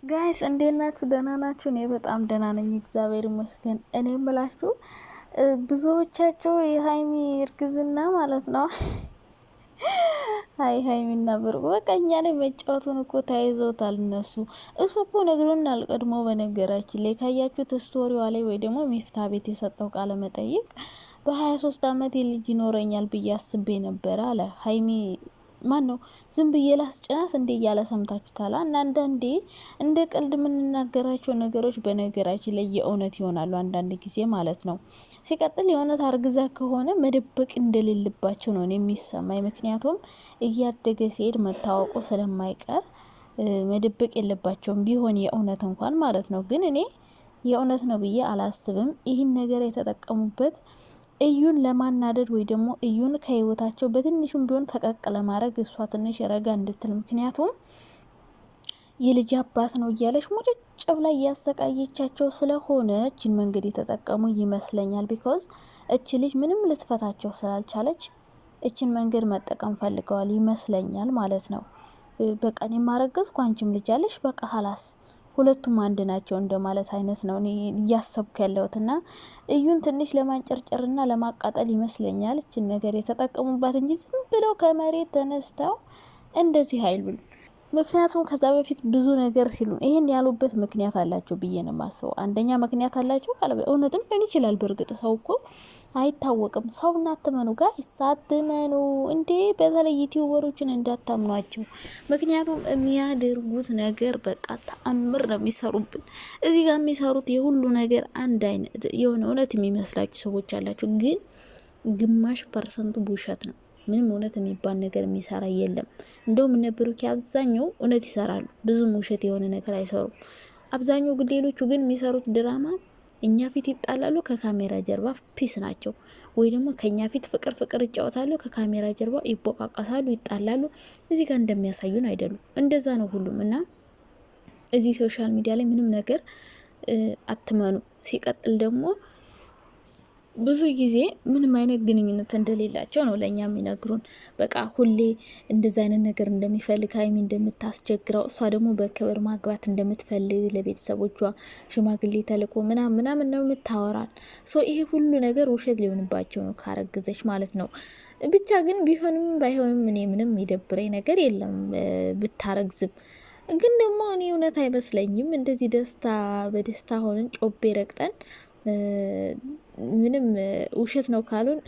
ጋይስ እንዴት ናችሁ? ደህና ናችሁ? እኔ በጣም ደህና ነኝ፣ እግዚአብሔር ይመስገን። እኔ የምላችሁ ብዙዎቻቸው የሀይሚ እርግዝና ማለት ነው ሀይሚና ብሩክ በቃ እኛን መጫወቱን እኮ ተያይዘውታል እነሱ። እሱ እኮ ነግሮናል ቀድሞ። በነገራችን ላይ ካያችሁት ስቶሪዋ ላይ ወይ ደግሞ ሚፍታ ቤት የሰጠው ቃለ መጠይቅ በ23 አመት ልጅ ይኖረኛል ብዬ አስቤ ነበር አለ። ሀይሚ ማን ነው ዝም ብዬ ላስጭናት እንዴ እያለ ሰምታችሁታል። እና አንዳንዴ እንደ ቀልድ የምንናገራቸው ነገሮች በነገራችን ላይ የእውነት ይሆናሉ አንዳንድ ጊዜ ማለት ነው። ሲቀጥል የእውነት አርግዛ ከሆነ መደበቅ እንደሌለባቸው ነው የሚሰማኝ። ምክንያቱም እያደገ ሲሄድ መታወቁ ስለማይቀር መደበቅ የለባቸውም ቢሆን የእውነት እንኳን ማለት ነው። ግን እኔ የእውነት ነው ብዬ አላስብም። ይህን ነገር የተጠቀሙበት እዩን ለማናደድ ወይ ደግሞ እዩን ከህይወታቸው በትንሹም ቢሆን ፈቀቅ ለማድረግ እሷ ትንሽ ረጋ እንድትል። ምክንያቱም የልጅ አባት ነው እያለች ሙጭጭ ብላ እያሰቃየቻቸው ስለሆነ እችን መንገድ የተጠቀሙ ይመስለኛል። ቢኮዝ እች ልጅ ምንም ልትፈታቸው ስላልቻለች እችን መንገድ መጠቀም ፈልገዋል ይመስለኛል ማለት ነው። በቃ እኔ ማረገዝኩ አንቺም ልጅ አለሽ፣ በቃ ሀላስ ሁለቱም አንድ ናቸው እንደማለት አይነት ነው እኔ እያሰብኩ ያለሁት። እና እዩን ትንሽ ለማንጨርጨርና ለማቃጠል ይመስለኛል እችን ነገር የተጠቀሙባት እንጂ ዝም ብለው ከመሬት ተነስተው እንደዚህ አይሉም። ምክንያቱም ከዛ በፊት ብዙ ነገር ሲሉ ይሄን ያሉበት ምክንያት አላቸው ብዬ ነው የማስበው። አንደኛ ምክንያት አላቸው፣ እውነትም ሊሆን ይችላል። በእርግጥ ሰው እኮ አይታወቅም። ሰውና አትመኑ ጋይስ፣ አትመኑ እንዴ! በተለይ ዩቲዩበሮችን እንዳታምኗቸው። ምክንያቱም የሚያደርጉት ነገር በቃ ተአምር ነው የሚሰሩብን። እዚህ ጋር የሚሰሩት የሁሉ ነገር አንድ አይነት የሆነ እውነት የሚመስላችሁ ሰዎች አላቸው፣ ግን ግማሽ ፐርሰንቱ ውሸት ነው። ምንም እውነት የሚባል ነገር የሚሰራ የለም። እንደውም እነ ብሩኬ አብዛኛው እውነት ይሰራሉ፣ ብዙም ውሸት የሆነ ነገር አይሰሩም። አብዛኛው ግን ሌሎቹ ግን የሚሰሩት ድራማ እኛ ፊት ይጣላሉ፣ ከካሜራ ጀርባ ፒስ ናቸው። ወይ ደግሞ ከኛ ፊት ፍቅር ፍቅር ይጫወታሉ፣ ከካሜራ ጀርባ ይቦቃቀሳሉ፣ ይጣላሉ። እዚህ ጋር እንደሚያሳዩን አይደሉም። እንደዛ ነው ሁሉም። እና እዚህ ሶሻል ሚዲያ ላይ ምንም ነገር አትመኑ። ሲቀጥል ደግሞ ብዙ ጊዜ ምንም አይነት ግንኙነት እንደሌላቸው ነው ለእኛ የሚነግሩን። በቃ ሁሌ እንደዚ አይነት ነገር እንደሚፈልግ ሀይሚ እንደምታስቸግረው፣ እሷ ደግሞ በክብር ማግባት እንደምትፈልግ ለቤተሰቦቿ ሽማግሌ ተልኮ ምናምን ነው የምታወራል። ይሄ ሁሉ ነገር ውሸት ሊሆንባቸው ነው ካረገዘች ማለት ነው። ብቻ ግን ቢሆንም ባይሆንም እኔ ምንም የደብረኝ ነገር የለም ብታረግዝም። ግን ደግሞ እኔ እውነት አይመስለኝም። እንደዚህ ደስታ በደስታ ሆነን ጮቤ ረግጠን ምንም ውሸት ነው ካሉን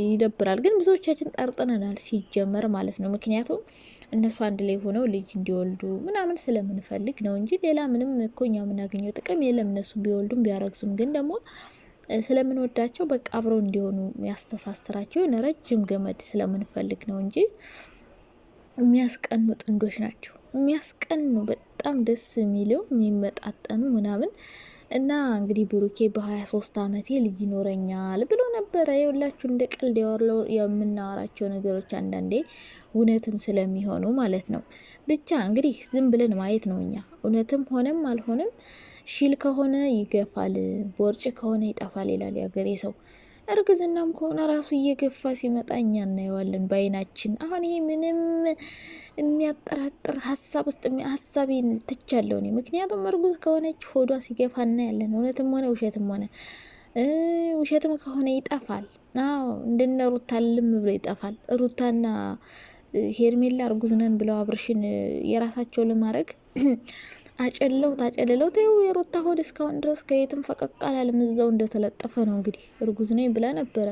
ይደብራል። ግን ብዙዎቻችን ጠርጥነናል ሲጀመር ማለት ነው። ምክንያቱም እነሱ አንድ ላይ ሆነው ልጅ እንዲወልዱ ምናምን ስለምንፈልግ ነው እንጂ ሌላ ምንም እኮ እኛ የምናገኘው ጥቅም የለም። እነሱ ቢወልዱም ቢያረግዙም ግን ደግሞ ስለምንወዳቸው በቃ አብረው እንዲሆኑ ያስተሳስራቸው የሆነ ረጅም ገመድ ስለምንፈልግ ነው እንጂ የሚያስቀኑ ጥንዶች ናቸው። የሚያስቀኑ በጣም ደስ የሚለው የሚመጣጠኑ ምናምን። እና እንግዲህ ብሩኬ በ23 አመቴ ልጅ ይኖረኛል ብሎ ነበረ። የሁላችሁ እንደ ቀልድ የምናወራቸው ነገሮች አንዳንዴ እውነትም ስለሚሆኑ ማለት ነው። ብቻ እንግዲህ ዝም ብለን ማየት ነው እኛ። እውነትም ሆነም አልሆነም ሺል ከሆነ ይገፋል፣ ቦርጭ ከሆነ ይጠፋል ይላል ያገሬ ሰው። እርግዝናም ከሆነ ራሱ እየገፋ ሲመጣ እኛ እናየዋለን በአይናችን። አሁን ይሄ ምንም የሚያጠራጥር ሀሳብ ውስጥ ሀሳቤን ትቻለሁ እኔ። ምክንያቱም እርጉዝ ከሆነች ሆዷ ሲገፋ እናያለን። እውነትም ሆነ ውሸትም ከሆነ ይጠፋል። አዎ እንደነ ሩታ ልም ብሎ ይጠፋል። ሩታና ሄርሜላ እርጉዝ ነን ብለው አብርሽን የራሳቸው ለማድረግ አጨልለው ተይው። የሩታ ሆድ እስካሁን ድረስ ከየትም ፈቀቅ አላለም፣ እዛው እንደተለጠፈ ነው። እንግዲህ እርጉዝ ነኝ ብላ ነበረ፣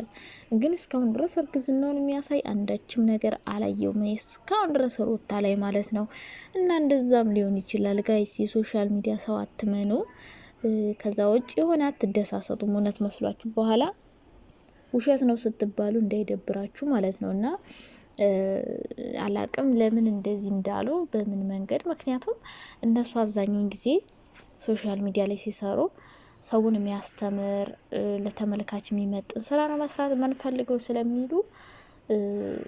ግን እስካሁን ድረስ እርግዝናውን የሚያሳይ አንዳችም ነገር አላየውም እስካሁን ድረስ ሩታ ላይ ማለት ነው። እና እንደዛም ሊሆን ይችላል ጋይስ። የሶሻል ሚዲያ ሰው አትመኑ። ከዛ ውጭ የሆነ አትደሳሰቱም። እውነት መስሏችሁ በኋላ ውሸት ነው ስትባሉ እንዳይደብራችሁ ማለት ነው። እና አላቅም ለምን እንደዚህ እንዳሉ በምን መንገድ። ምክንያቱም እነሱ አብዛኛውን ጊዜ ሶሻል ሚዲያ ላይ ሲሰሩ ሰውን የሚያስተምር ለተመልካች የሚመጥን ስራ ነው መስራት የምንፈልገው ስለሚሉ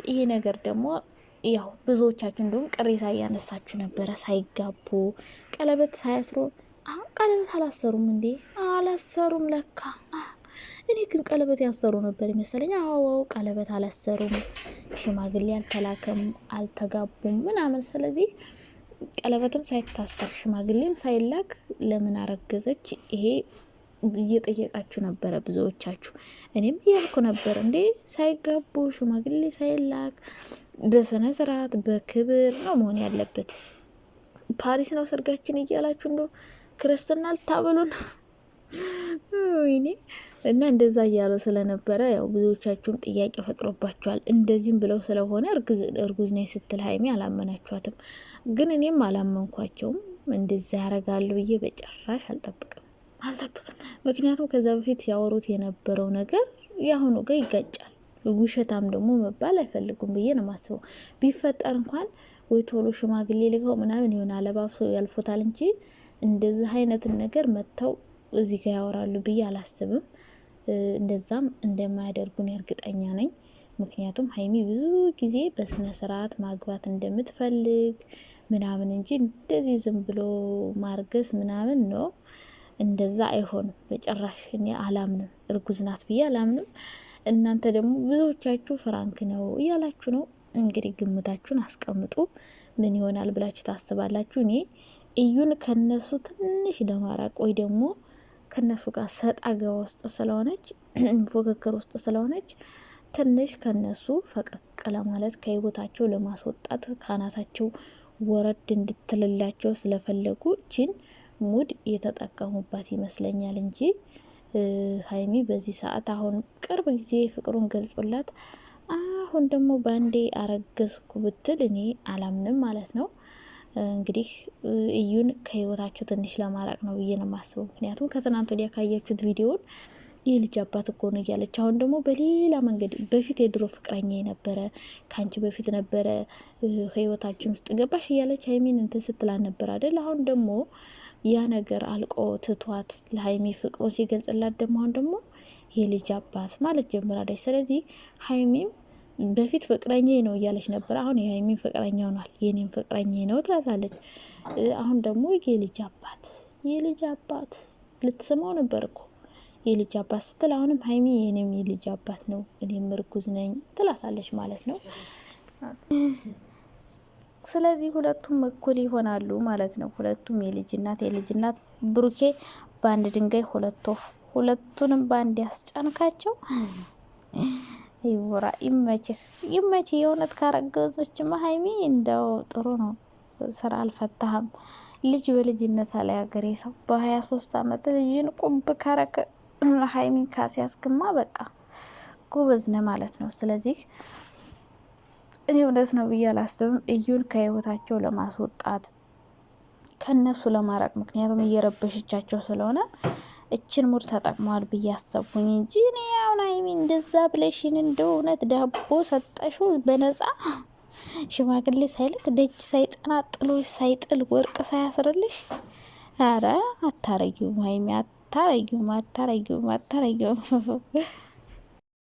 ይሄ ነገር ደግሞ ያው ብዙዎቻችሁ እንደውም ቅሬታ እያነሳችሁ ነበረ። ሳይጋቡ ቀለበት ሳያስሩ ቀለበት አላሰሩም እንዴ? አላሰሩም ለካ። እኔ ግን ቀለበት ያሰሩ ነበር ይመስለኝ። አዎ ቀለበት አላሰሩም፣ ሽማግሌ አልተላከም፣ አልተጋቡም ምናምን። ስለዚህ ቀለበትም ሳይታሰር ሽማግሌም ሳይላክ ለምን አረገዘች? ይሄ እየጠየቃችሁ ነበረ ብዙዎቻችሁ። እኔም እያልኩ ነበር እንዴ ሳይጋቡ ሽማግሌ ሳይላክ በስነ ስርዓት በክብር ነው መሆን ያለበት። ፓሪስ ነው ሰርጋችን እያላችሁ እንደው ክርስትና ልታበሉን ወይኔ። እና እንደዛ እያለው ስለነበረ ያው ብዙዎቻችሁም ጥያቄ ፈጥሮባቸዋል። እንደዚህም ብለው ስለሆነ እርጉዝ ነኝ ስትል ሀይሚ አላመናችኋትም። ግን እኔም አላመንኳቸውም። እንደዛ ያረጋሉ ብዬ በጭራሽ አልጠብቅም። ምክንያቱም ከዛ በፊት ያወሩት የነበረው ነገር የአሁኑ ጋር ይጋጫል። ውሸታም ደግሞ መባል አይፈልጉም ብዬ ነው ማስበው። ቢፈጠር እንኳን ወይ ቶሎ ሽማግሌ ልገው ምናምን ይሆን አለባብሰው ያልፎታል እንጂ እንደዚህ አይነትን ነገር መጥተው እዚህ ጋር ያወራሉ ብዬ አላስብም። እንደዛም እንደማያደርጉን እርግጠኛ ነኝ። ምክንያቱም ሀይሚ ብዙ ጊዜ በስነ ስርዓት ማግባት እንደምትፈልግ ምናምን እንጂ እንደዚህ ዝም ብሎ ማርገዝ ምናምን ነው። እንደዛ አይሆንም በጭራሽ። እኔ አላምንም፣ እርጉዝ ናት ብዬ አላምንም። እናንተ ደግሞ ብዙዎቻችሁ ፍራንክ ነው እያላችሁ ነው። እንግዲህ ግምታችሁን አስቀምጡ። ምን ይሆናል ብላችሁ ታስባላችሁ? እኔ እዩን ከነሱ ትንሽ ለማራቅ ወይ ደግሞ ከነሱ ጋር ሰጣ ገባ ውስጥ ስለሆነች ፉክክር ውስጥ ስለሆነች ትንሽ ከነሱ ፈቀቅ ለማለት ከህይወታቸው ለማስወጣት ካናታቸው ወረድ እንድትልላቸው ስለፈለጉ እችን ሙድ የተጠቀሙባት ይመስለኛል እንጂ ሀይሚ በዚህ ሰዓት አሁን ቅርብ ጊዜ ፍቅሩን ገልጾላት አሁን ደግሞ ባንዴ አረገዝኩ ብትል እኔ አላምንም ማለት ነው። እንግዲህ እዩን ከህይወታቸው ትንሽ ለማራቅ ነው ብዬ ነው የማስበው። ምክንያቱም ከትናንት ወዲያ ካያችሁት ቪዲዮን የልጅ አባት እኮ ነው እያለች አሁን ደግሞ በሌላ መንገድ በፊት የድሮ ፍቅረኛ ነበረ ከአንቺ በፊት ነበረ ህይወታችን ውስጥ ገባሽ እያለች ሀይሚን እንትን ስትላል ነበር አይደል? አሁን ደግሞ ያ ነገር አልቆ ትቷት ለሀይሚ ፍቅሩን ሲገልጽላት ደግሞ አሁን ደግሞ የልጅ አባት ማለት ጀምራለች። ስለዚህ ሀይሚም በፊት ፍቅረኛ ነው እያለች ነበር። አሁን የሀይሚን ፍቅረኛ ሆኗል። የኔም ፍቅረኛ ነው ትላታለች። አሁን ደግሞ የልጅ አባት ልትስመው ነበር እኮ የልጅ አባት ስትል አሁንም ሀይሚ የኔም የልጅ አባት ነው እኔም እርጉዝ ነኝ ትላታለች ማለት ነው። ስለዚህ ሁለቱም እኩል ይሆናሉ ማለት ነው። ሁለቱም የልጅ እናት ብሩኬ በአንድ ድንጋይ ሁለቱንም በአንድ ያስጫንካቸው። ይወራ ይመችህ። የእውነት ካረገዞችማ ሀይሚ እንደው ጥሩ ነው። ስራ አልፈታህም። ልጅ በልጅነት አለ ሀገሬ ሰው በ23 አመት ልጅን ቁብ ካረከ ሀይሚን ካሲያስክማ በቃ ጎበዝ ነህ ማለት ነው። ስለዚህ እኔ እውነት ነው ብዬ አላስብም። እዩን ከህይወታቸው ለማስወጣት ከነሱ ለማራቅ፣ ምክንያቱም እየረበሸቻቸው ስለሆነ እችን ሙድ ተጠቅመዋል ብዬ አሰብኩኝ እንጂ እኔ አሁን ሀይሚ እንደዛ ብለሽን እንደው እውነት ዳቦ ሰጠሹ በነጻ ሽማግሌ ሳይልክ ደጅ ሳይጠና ጥሎሽ ሳይጥል ወርቅ ሳያስርልሽ፣ አረ አታረጊውም ሀይሚ አታረጊውም።